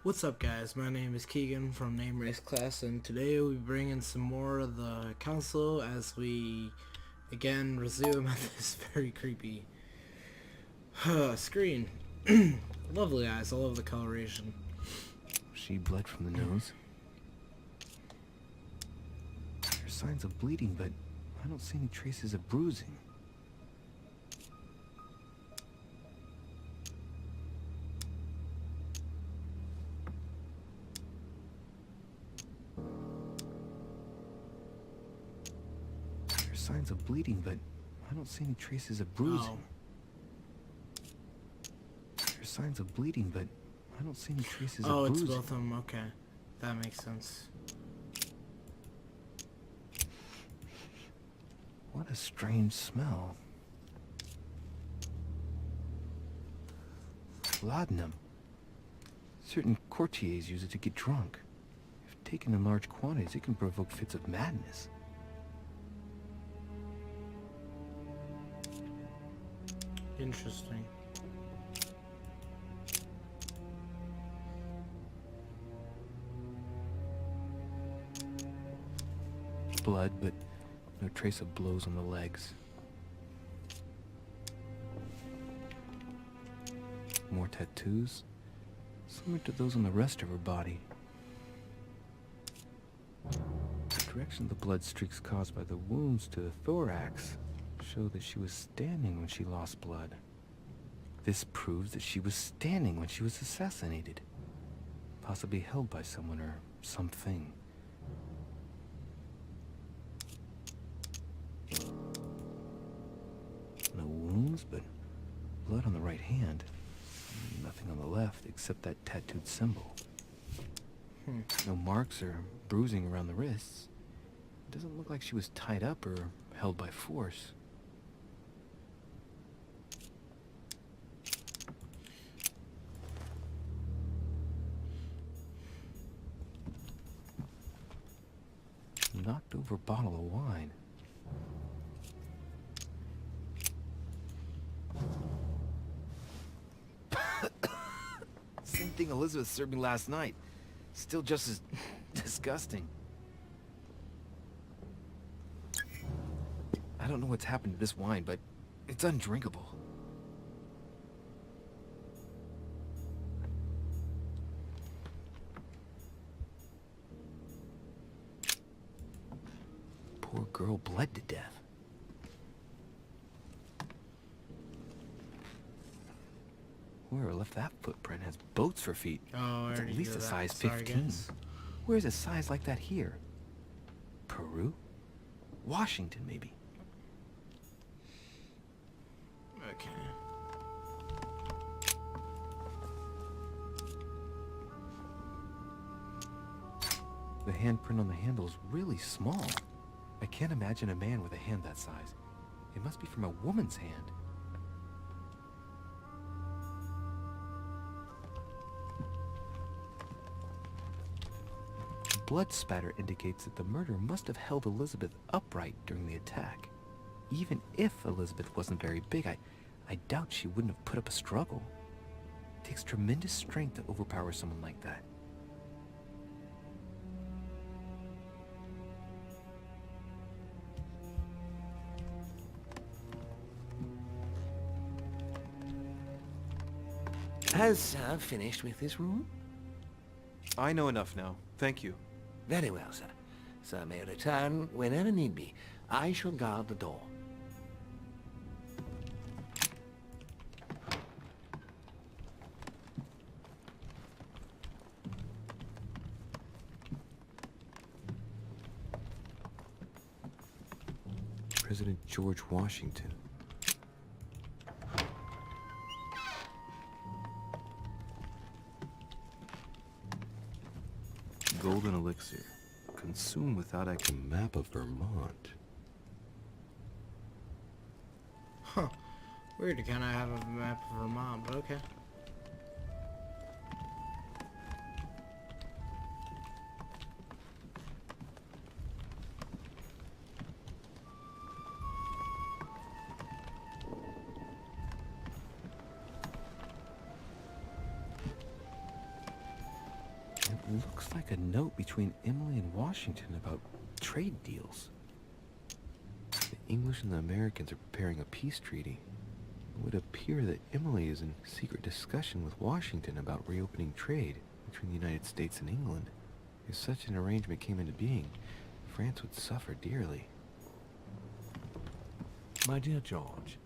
What's up, guys? My name is Keegan from Name Race Class, and today we'll be bringing some more of the council as we again resume at this very creepy screen. Lovely eyes, I love the coloration. She bled from the nose. There's signs of bleeding, but I don't see any traces of bruising. There's signs of bleeding, but I don't see any traces of bruising. There's signs of bleeding, but I don't see any traces of bruising. Oh, it's both of them. Okay, that makes sense. What a strange smell. Laudanum. Certain courtiers use it to get drunk. If taken in large quantities, it can provoke fits of madness. Interesting. Blood, but no trace of blows on the legs. More tattoos, similar to those on the rest of her body. The direction of the blood streaks caused by the wounds to the thorax show that she was standing when she lost blood. This proves that she was standing when she was assassinated, possibly held by someone or something. No wounds, but blood on the right hand. Nothing on the left except that tattooed symbol. No marks or bruising around the wrists. It doesn't look like she was tied up or held by force. Knocked over bottle of wine. Same thing Elizabeth served me last night. Still just as disgusting. I don't know what's happened to this wine, but it's undrinkable. Poor girl bled to death. Whoever left that footprint has boats for feet. Oh, I It's at already least knew a that. size Sorry, 15. guys. Where's a size like that here? Peru? Washington, maybe. Okay. The handprint on the handle is really small. I can't imagine a man with a hand that size. It must be from a woman's hand. Blood spatter indicates that the murderer must have held Elizabeth upright during the attack. Even if Elizabeth wasn't very big, I doubt she wouldn't have put up a struggle. It takes tremendous strength to overpower someone like that. Has Sir finished with this room? I know enough now. Thank you. Very well, sir. Sir may return whenever need be. I shall guard the door. President George Washington. Golden elixir. Consume without a map of Vermont. Huh. Weird to kind of have a map of Vermont, but okay. Looks like a note between Emily and Washington about trade deals. The English and the Americans are preparing a peace treaty. It would appear that Emily is in secret discussion with Washington about reopening trade between the United States and England. If such an arrangement came into being, France would suffer dearly. My dear George,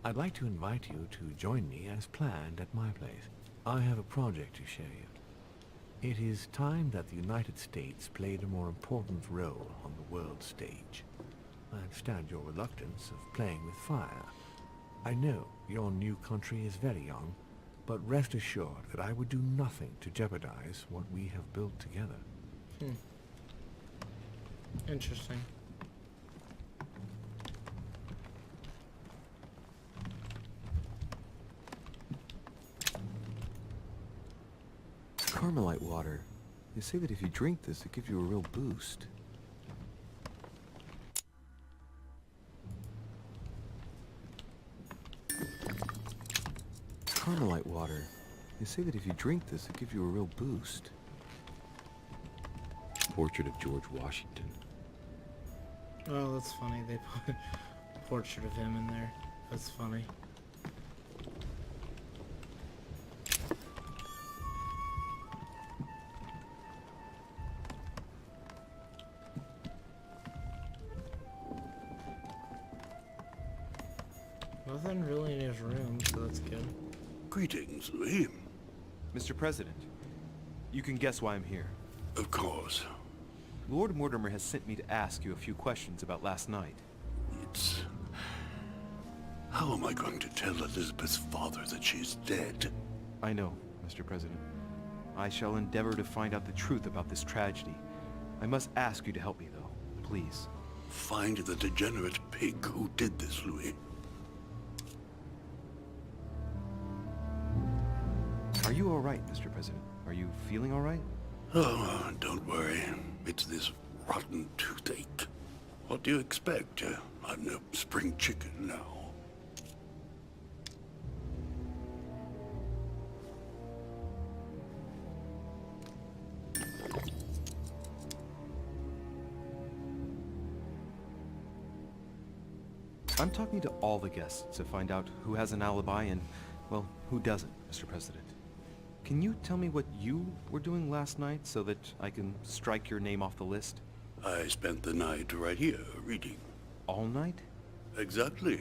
I'd like to invite you to join me as planned at my place. I have a project to show you. It is time that the United States played a more important role on the world stage. I understand your reluctance of playing with fire. I know your new country is very young, but rest assured that I would do nothing to jeopardize what we have built together. Interesting. Carmelite water. They say that if you drink this, it gives you a real boost. Carmelite water. They say that if you drink this, it gives you a real boost. Portrait of George Washington. Oh, that's funny. They put a portrait of him in there. That's funny. Nothing really in his room, so that's good. Greetings, Louis. Mr. President, you can guess why I'm here. Of course. Lord Mortimer has sent me to ask you a few questions about last night. It's... How am I going to tell Elizabeth's father that she's dead? I know, Mr. President. I shall endeavor to find out the truth about this tragedy. I must ask you to help me, though. Please. Find the degenerate pig who did this, Louis. Are you all right, Mr. President? Are you feeling all right? Oh, don't worry. It's this rotten toothache. What do you expect? I'm no spring chicken now. I'm talking to all the guests to find out who has an alibi and, well, who doesn't, Mr. President. Can you tell me what you were doing last night so that I can strike your name off the list? I spent the night right here, reading. All night? Exactly.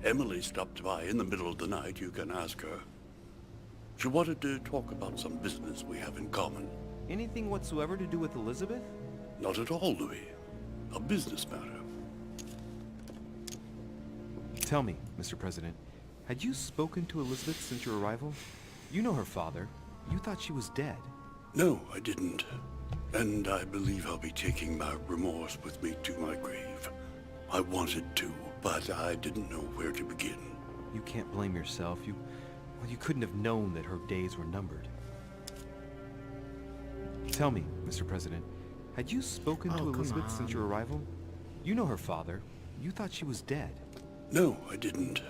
Emily stopped by in the middle of the night. You can ask her. She wanted to talk about some business we have in common. Anything whatsoever to do with Elizabeth? Not at all, Louis. A business matter. Tell me, Mr. President, had you spoken to Elizabeth since your arrival? You know her father. You thought she was dead. No, I didn't. And I believe I'll be taking my remorse with me to my grave. I wanted to, but I didn't know where to begin. You can't blame yourself. You couldn't have known that her days were numbered. Tell me, Mr. President, had you spoken to come Elizabeth since on. your arrival? You know her father. You thought she was dead. No, I didn't.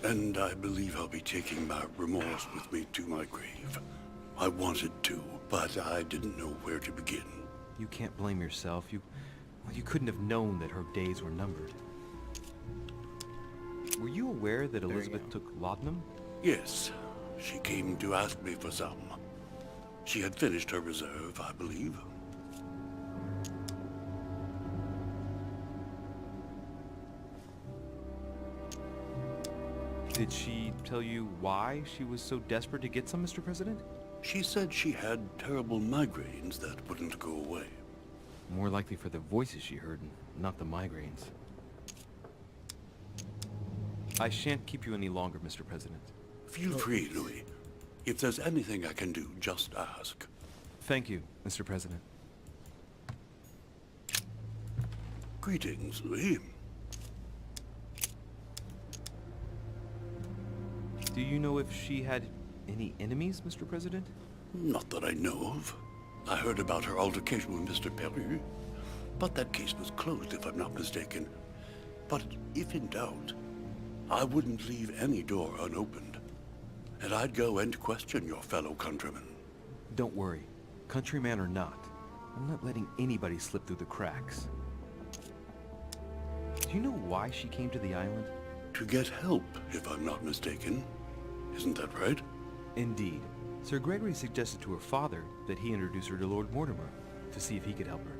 And I believe I'll be taking my remorse with me to my grave. I wanted to, but I didn't know where to begin. You can't blame yourself. You couldn't have known that her days were numbered. Were you aware that you Elizabeth go. took laudanum? Yes, she came to ask me for some. She had finished her reserve, I believe. Did she tell you why she was so desperate to get some, Mr. President? She said she had terrible migraines that wouldn't go away. More likely for the voices she heard, not the migraines. I shan't keep you any longer, Mr. President. Feel free, Louis. If there's anything I can do, just ask. Thank you, Mr. President. Greetings, Louis. Do you know if she had any enemies, Mr. President? Not that I know of. I heard about her altercation with Mr. Perry, but that case was closed if I'm not mistaken. But if in doubt, I wouldn't leave any door unopened. And I'd go and question your fellow countrymen. Don't worry. Countryman or not, I'm not letting anybody slip through the cracks. Do you know why she came to the island? To get help, if I'm not mistaken. Isn't that right? Indeed. Sir Gregory suggested to her father that he introduce her to Lord Mortimer, to see if he could help her.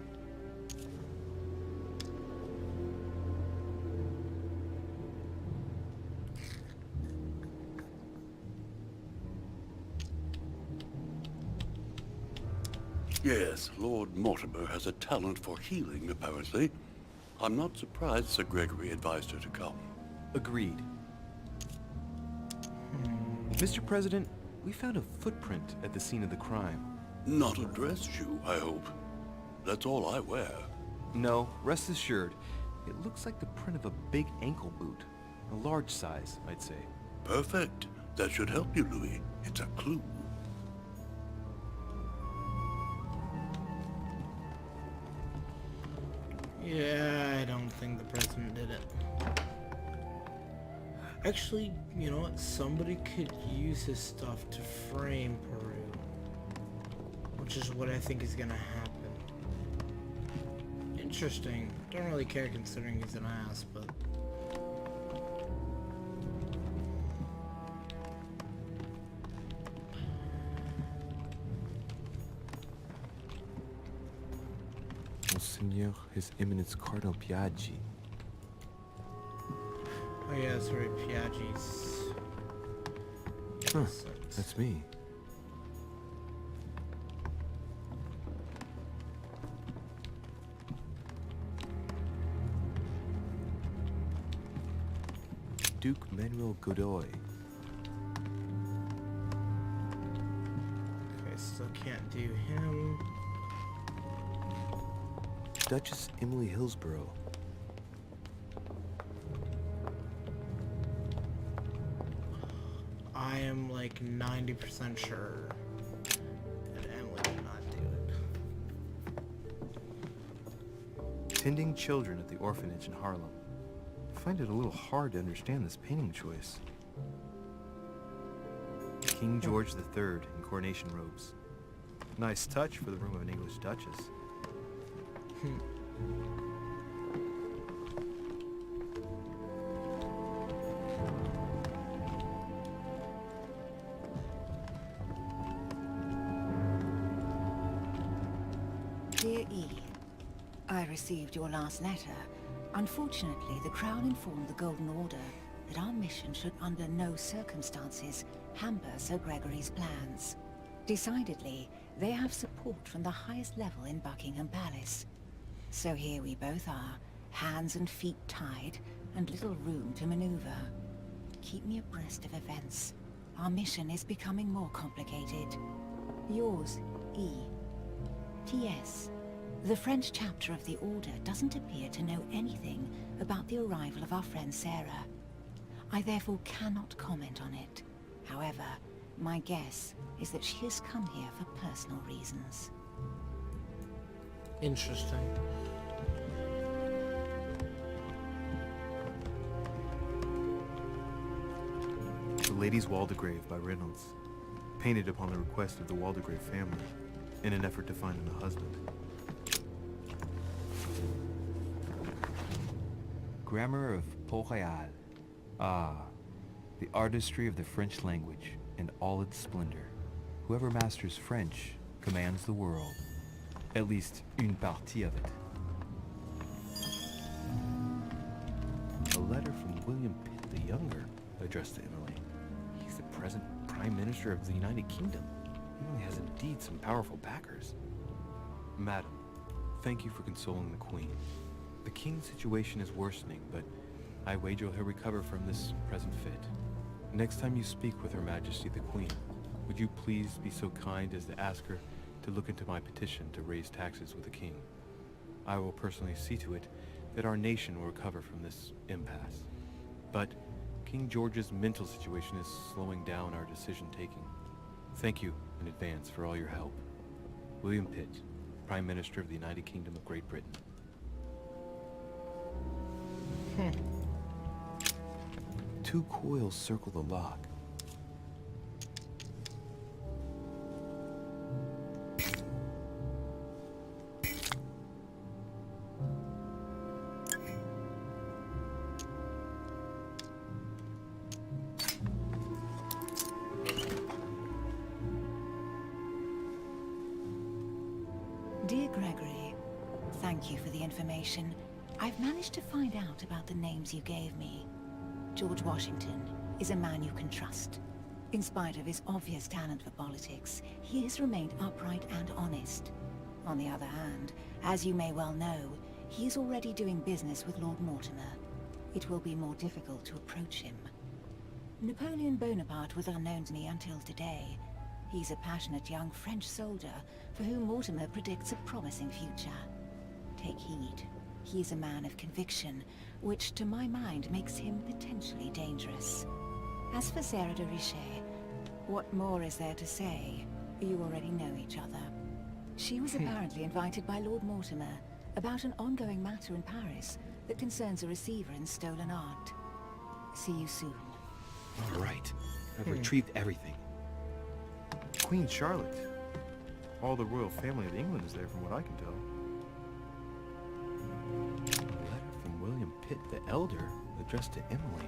Yes, Lord Mortimer has a talent for healing, apparently. I'm not surprised Sir Gregory advised her to come. Agreed. Mr. President, we found a footprint at the scene of the crime. Not a dress shoe, I hope. That's all I wear. No, rest assured, it looks like the print of a big ankle boot. A large size, I'd say. Perfect. That should help you, Louis. It's a clue. Yeah, I don't think the president did it. Actually, you know what? Somebody could use his stuff to frame Peru. Which is what I think is gonna happen. Interesting. Don't really care considering he's an ass, but... Monseigneur, His Eminence Cardinal Piaggi. Oh yeah, that's right, Piaggi's... Huh, that's me. Duke Manuel Godoy. Okay, still can't do him. Duchess Emily Hillsborough. I am like 90% sure that Emily did not do it. Tending children at the orphanage in Harlem. I find it a little hard to understand this painting choice. King George III in coronation robes. Nice touch for the room of an English duchess. Dear E, I received your last letter. Unfortunately, the Crown informed the Golden Order that our mission should under no circumstances hamper Sir Gregory's plans. Decidedly, they have support from the highest level in Buckingham Palace. So here we both are, hands and feet tied, and little room to maneuver. Keep me abreast of events. Our mission is becoming more complicated. Yours, E. T.S. The French chapter of the Order doesn't appear to know anything about the arrival of our friend Sarah. I therefore cannot comment on it. However, my guess is that she has come here for personal reasons. Interesting. The Lady's Waldegrave by Reynolds. Painted upon the request of the Waldegrave family, in an effort to find him a husband. Grammar of Port-Royal. Ah, the artistry of the French language in all its splendor. Whoever masters French commands the world. At least, une partie of it. A letter from William Pitt the Younger, addressed to Emily. He's the present Prime Minister of the United Kingdom. Emily has indeed some powerful backers. Madam, thank you for consoling the Queen. The King's situation is worsening, but I wager he'll recover from this present fit. Next time you speak with Her Majesty the Queen, would you please be so kind as to ask her to look into my petition to raise taxes with the King? I will personally see to it that our nation will recover from this impasse. But King George's mental situation is slowing down our decision-taking. Thank you in advance for all your help. William Pitt, Prime Minister of the United Kingdom of Great Britain. Two coils circle the lock. Dear Gregory, thank you for the information. I've managed to find out about the names you gave me. George Washington is a man you can trust. In spite of his obvious talent for politics, he has remained upright and honest. On the other hand, as you may well know, he is already doing business with Lord Mortimer. It will be more difficult to approach him. Napoleon Bonaparte was unknown to me until today. He's a passionate young French soldier for whom Mortimer predicts a promising future. Take heed. He is a man of conviction, which to my mind makes him potentially dangerous. As for Sarah de Richet, what more is there to say? You already know each other. She was apparently invited by Lord Mortimer about an ongoing matter in Paris that concerns a receiver in stolen art. See you soon. All right. I've retrieved everything. Queen Charlotte. All the royal family of England is there from what I can tell. A letter from William Pitt the Elder, addressed to Emily.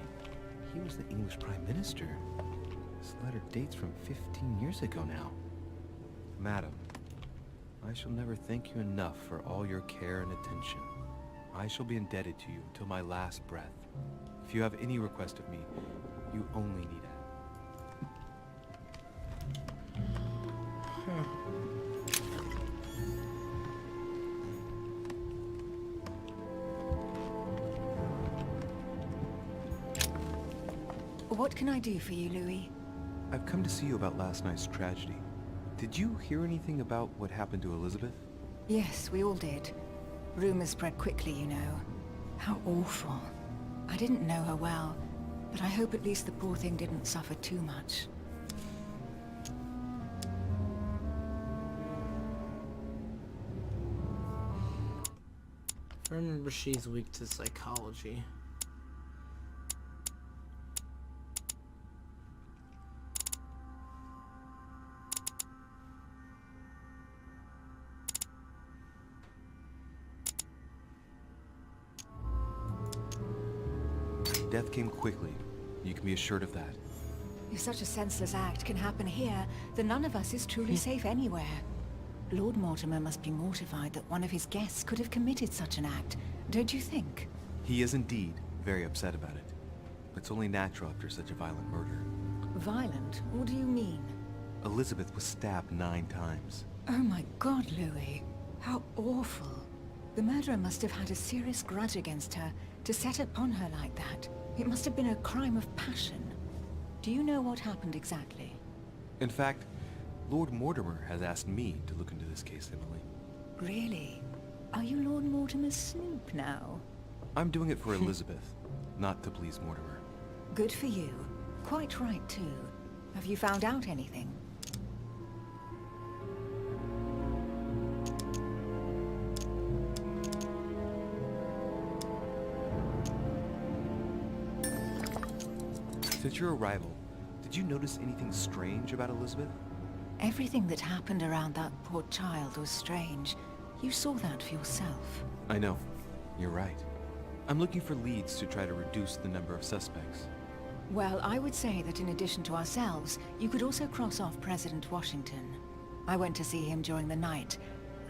He was the English Prime Minister. This letter dates from 15 years ago now. Madam, I shall never thank you enough for all your care and attention. I shall be indebted to you until my last breath. If you have any request of me, you only need ask. What can I do for you, Louis? I've come to see you about last night's tragedy. Did you hear anything about what happened to Elizabeth? Yes, we all did. Rumors spread quickly, you know. How awful. I didn't know her well, but I hope at least the poor thing didn't suffer too much. I remember she's weak to psychology. Death came quickly. You can be assured of that. If such a senseless act can happen here, then none of us is truly safe anywhere. Lord Mortimer must be mortified that one of his guests could have committed such an act, don't you think? He is indeed very upset about it. It's only natural after such a violent murder. Violent? What do you mean? Elizabeth was stabbed 9 times. Oh my God, Louis. How awful. The murderer must have had a serious grudge against her to set upon her like that. It must have been a crime of passion. Do you know what happened exactly? In fact, Lord Mortimer has asked me to look into this case, Emily. Really? Are you Lord Mortimer's snoop now? I'm doing it for Elizabeth, not to please Mortimer. Good for you. Quite right, too. Have you found out anything? Since your arrival, did you notice anything strange about Elizabeth? Everything that happened around that poor child was strange. You saw that for yourself. I know. You're right. I'm looking for leads to try to reduce the number of suspects. Well, I would say that in addition to ourselves, you could also cross off President Washington. I went to see him during the night.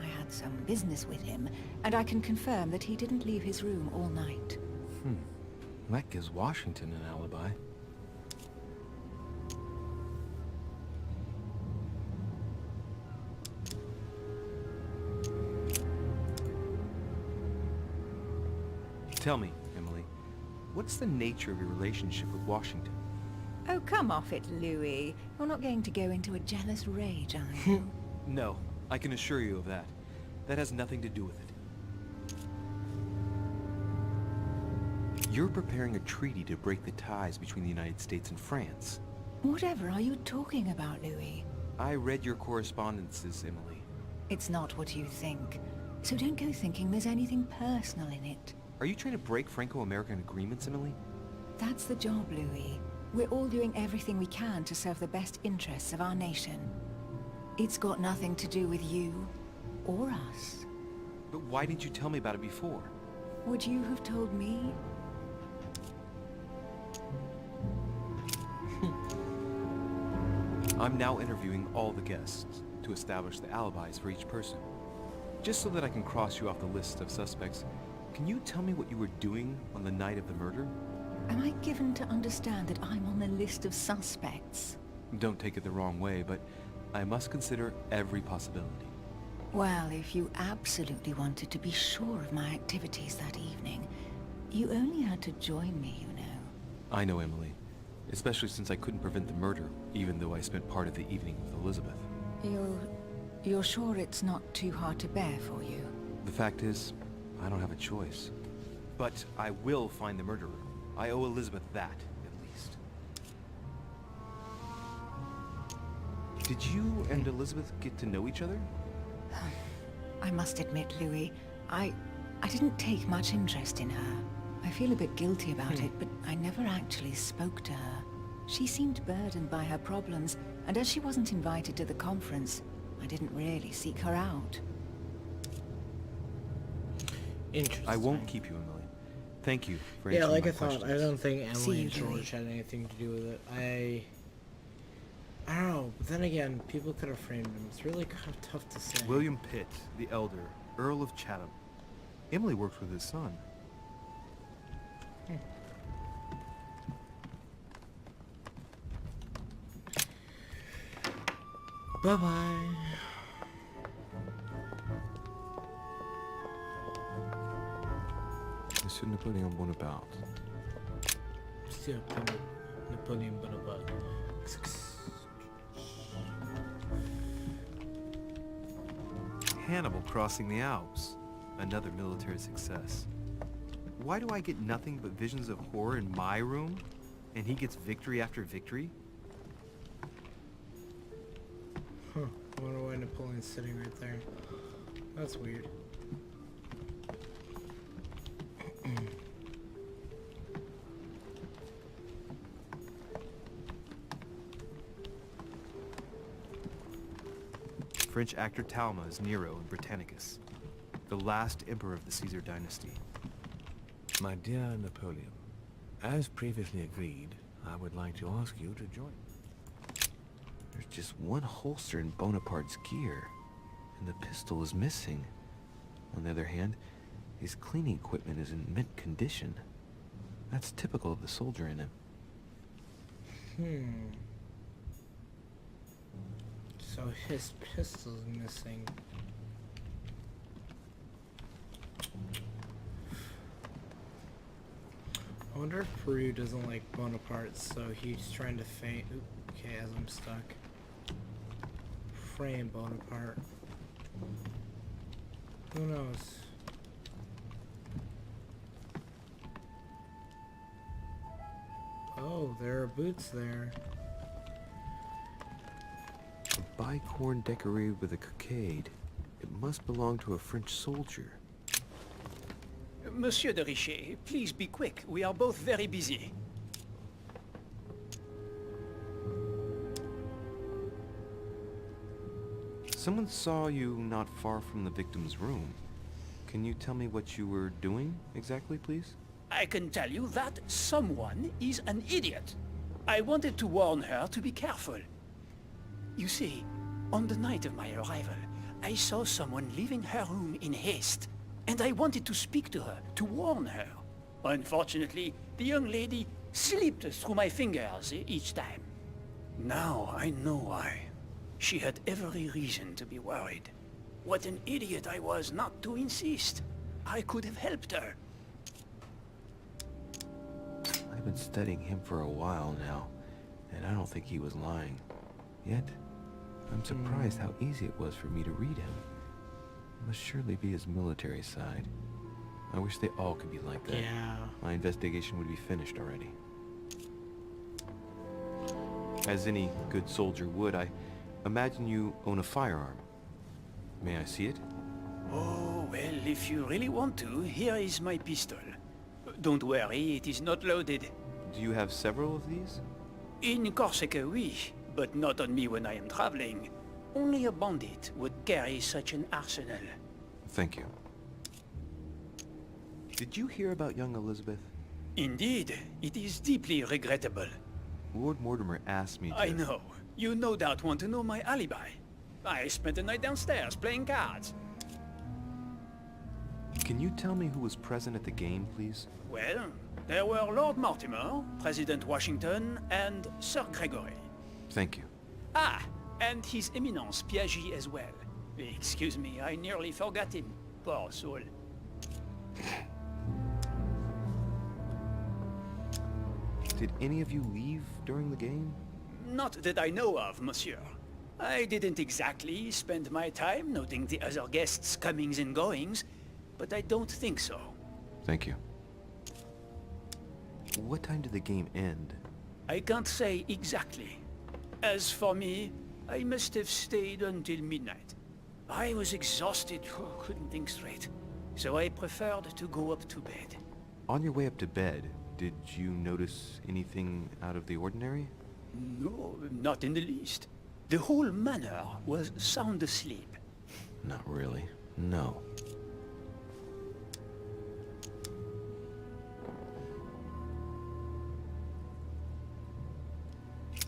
I had some business with him, and I can confirm that he didn't leave his room all night. That gives Washington an alibi. Tell me, Emily, what's the nature of your relationship with Washington? Oh, come off it, Louis. You're not going to go into a jealous rage, are you? No, I can assure you of that. That has nothing to do with it. You're preparing a treaty to break the ties between the United States and France. Whatever are you talking about, Louis? I read your correspondences, Emily. It's not what you think. So don't go thinking there's anything personal in it. Are you trying to break Franco-American agreements, Emily? That's the job, Louis. We're all doing everything we can to serve the best interests of our nation. It's got nothing to do with you or us. But why didn't you tell me about it before? Would you have told me? I'm now interviewing all the guests to establish the alibis for each person. Just so that I can cross you off the list of suspects, can you tell me what you were doing on the night of the murder? Am I given to understand that I'm on the list of suspects? Don't take it the wrong way, but I must consider every possibility. Well, if you absolutely wanted to be sure of my activities that evening, you only had to join me, you know. I know, Emily. Especially since I couldn't prevent the murder, even though I spent part of the evening with Elizabeth. You're sure it's not too hard to bear for you? The fact is, I don't have a choice. But I will find the murderer. I owe Elizabeth that, at least. Did you and Elizabeth get to know each other? I must admit, Louis, I didn't take much interest in her. I feel a bit guilty about it, but I never actually spoke to her. She seemed burdened by her problems, and as she wasn't invited to the conference, I didn't really seek her out. Interesting. I won't keep you, Emily. Thank you for Yeah, answering like my I thought, questions. I don't think See Emily you, and George Louis. had anything to do with it. I don't know, but then again, people could have framed him. It's really kind of tough to say. William Pitt, the elder, Earl of Chatham. Emily works with his son. Bye-bye. Monsieur Napoleon Bonaparte. Still Napoleon Bonaparte. Hannibal crossing the Alps. Another military success. Why do I get nothing but visions of horror in my room? And he gets victory after victory? Huh. I wonder why Napoleon's sitting right there. That's weird. French actor Talma is Nero in Britannicus, the last emperor of the Caesar dynasty. My dear Napoleon, as previously agreed, I would like to ask you to join. There's just one holster in Bonaparte's gear, and the pistol is missing. On the other hand, his cleaning equipment is in mint condition. That's typical of the soldier in him. So his pistol's missing. I wonder if Peru doesn't like Bonaparte, so he's trying to feign. Okay, as I'm stuck. Frame Bonaparte. Who knows? Oh, there are boots there. A bicorn decorated with a cockade. It must belong to a French soldier. Monsieur de Richet, please be quick. We are both very busy. Someone saw you not far from the victim's room. Can you tell me what you were doing exactly, please? I can tell you that someone is an idiot. I wanted to warn her to be careful. You see, on the night of my arrival, I saw someone leaving her room in haste, and I wanted to speak to her, to warn her. Unfortunately, the young lady slipped through my fingers each time. Now I know why. She had every reason to be worried. What an idiot I was not to insist. I could have helped her. I've been studying him for a while now, and I don't think he was lying. Yet, I'm surprised how easy it was for me to read him. It must surely be his military side. I wish they all could be like that. Yeah. My investigation would be finished already. As any good soldier would, I imagine you own a firearm. May I see it? Oh, well, if you really want to, here is my pistol. Don't worry, it is not loaded. Do you have several of these? In Corsica, oui, but not on me when I am traveling. Only a bandit would carry such an arsenal. Thank you. Did you hear about young Elizabeth? Indeed, it is deeply regrettable. Lord Mortimer asked me to... I know. You no doubt want to know my alibi. I spent the night downstairs playing cards. Can you tell me who was present at the game, please? Well, there were Lord Mortimer, President Washington, and Sir Gregory. Thank you. Ah, and His Eminence Piaggi as well. Excuse me, I nearly forgot him. Poor soul. Did any of you leave during the game? Not that I know of, monsieur. I didn't exactly spend my time noting the other guests' comings and goings, but I don't think so. Thank you. What time did the game end? I can't say exactly. As for me, I must have stayed until midnight. I was exhausted, couldn't think straight, so I preferred to go up to bed. On your way up to bed, did you notice anything out of the ordinary? No, not in the least. The whole manor was sound asleep. Not really. No.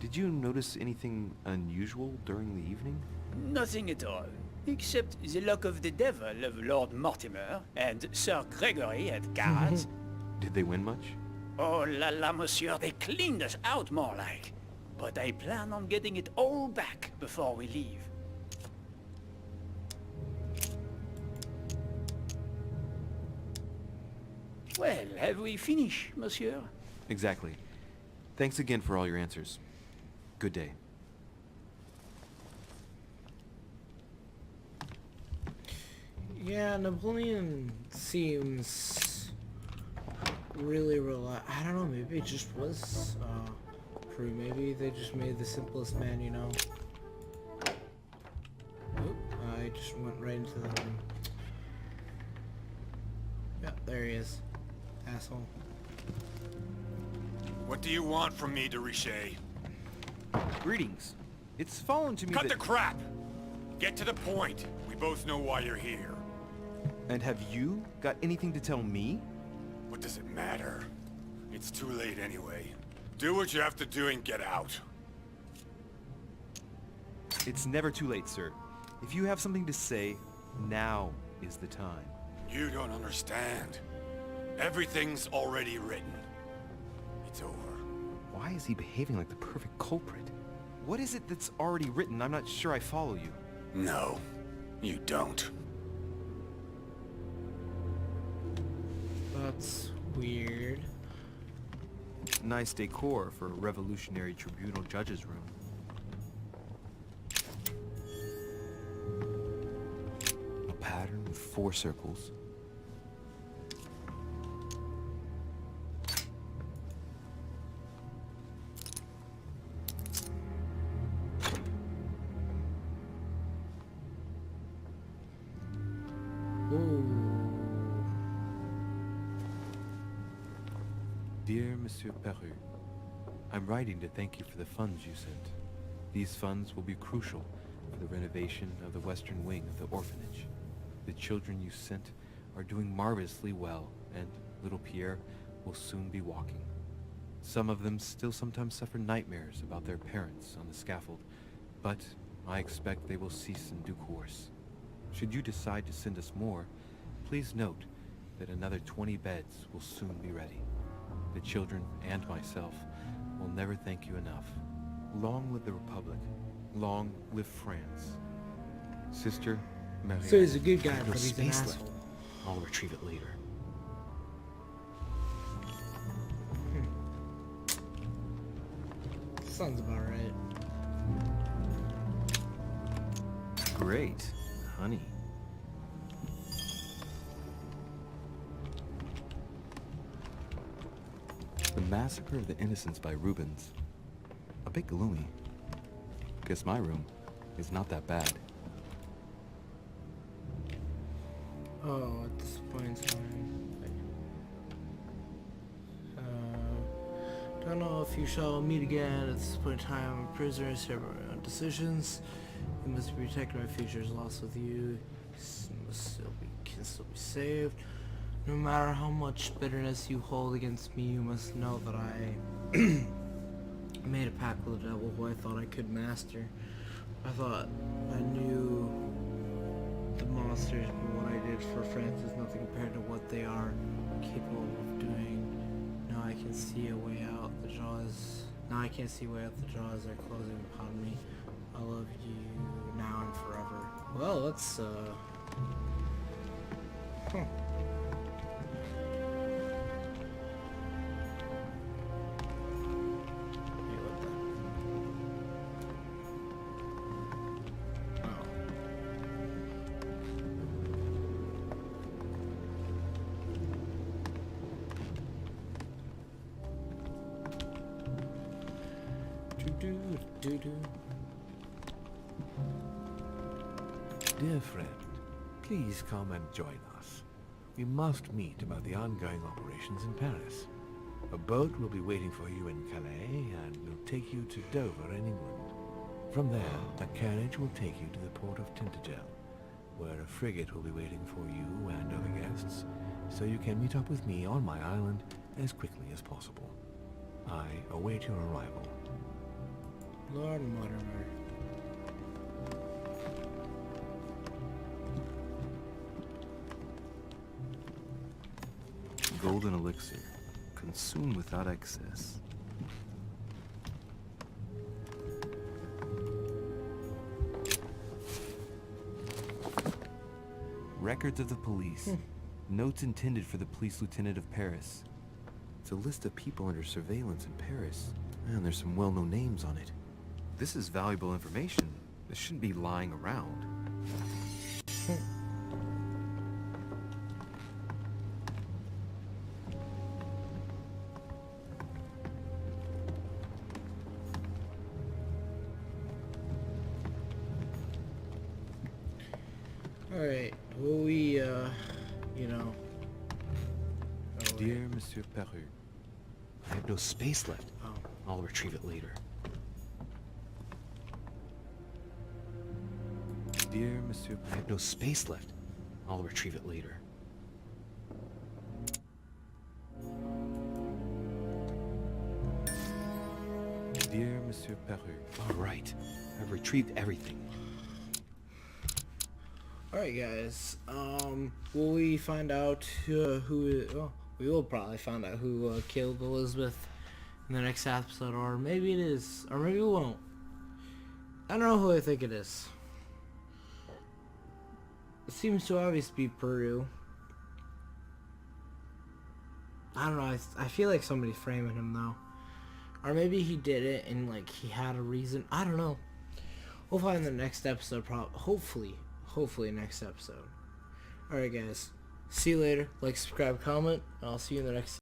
Did you notice anything unusual during the evening? Nothing at all, except the luck of the devil of Lord Mortimer and Sir Gregory at cards. Did they win much? Oh la la, monsieur, they cleaned us out more like. But I plan on getting it all back before we leave. Well, have we finished, monsieur? Exactly. Thanks again for all your answers. Good day. Yeah, Napoleon seems really I don't know, maybe it just was crew. Maybe they just made the simplest man, you know. Oop, I just went right into the room. Yeah, there he is. Asshole. What do you want from me, de Richet? Greetings. It's fallen to me Cut that... the crap! Get to the point. We both know why you're here. And have you got anything to tell me? What does it matter? It's too late anyway. Do what you have to do and get out. It's never too late, sir. If you have something to say, now is the time. You don't understand. Everything's already written. It's over. Why is he behaving like the perfect culprit? What is it that's already written? I'm not sure I follow you. No, you don't. That's weird. Nice decor for a revolutionary tribunal judge's room. A pattern with 4 circles. Dear Monsieur Peru, I'm writing to thank you for the funds you sent. These funds will be crucial for the renovation of the western wing of the orphanage. The children you sent are doing marvelously well, and little Pierre will soon be walking. Some of them still sometimes suffer nightmares about their parents on the scaffold, but I expect they will cease in due course. Should you decide to send us more, please note that another 20 beds will soon be ready. The children and myself will never thank you enough. Long live the Republic. Long live France. Sister Marie. So he's a good guy, No but he's an space left. asshole. I'll retrieve it later. Sounds about right. Great. Honey. The Massacre of the Innocents by Rubens. A bit gloomy. Guess my room is not that bad. Oh, at this point in time. Don't know if you shall meet again. At this point in time, prisoners have their own decisions. You must be protected. My future is lost with you. Can still be saved. No matter how much bitterness you hold against me, you must know that I made a pact with the devil who I thought I could master. I thought I knew the monsters, but what I did for France is nothing compared to what they are capable of doing. Now I can see a way out. The jaws. Now I can't see a way out. The jaws are closing upon me. I love you now and forever. Well, let's Huh. Hey, what the? Oh. Do-do-do-do. Dear friend, please come and join us. We must meet about the ongoing operations in Paris. A boat will be waiting for you in Calais and will take you to Dover in England. From there, a carriage will take you to the port of Tintagel, where a frigate will be waiting for you and other guests, so you can meet up with me on my island as quickly as possible. I await your arrival. Lord Mortimer. Golden elixir. Consume without excess. Records of the police. Notes intended for the police lieutenant of Paris. It's a list of people under surveillance in Paris. And there's some well-known names on it. This is valuable information. This shouldn't be lying around. Alright, will we, you know... Oh, Dear wait. Monsieur Peru, I have no space left. Oh. I'll retrieve it later. Dear Monsieur I have no space left. I'll retrieve it later. Dear Monsieur Peru. All right. I've retrieved everything. Alright guys, will we find out well, we will probably find out who killed Elizabeth in the next episode, or maybe it is, or maybe we won't. I don't know who I think it is. It seems to obviously be Peru. I don't know, I feel like somebody's framing him though. Or maybe he did it and like he had a reason. I don't know. We'll find the next episode, hopefully next episode. Alright guys, see you later. Like, subscribe, comment, and I'll see you in the next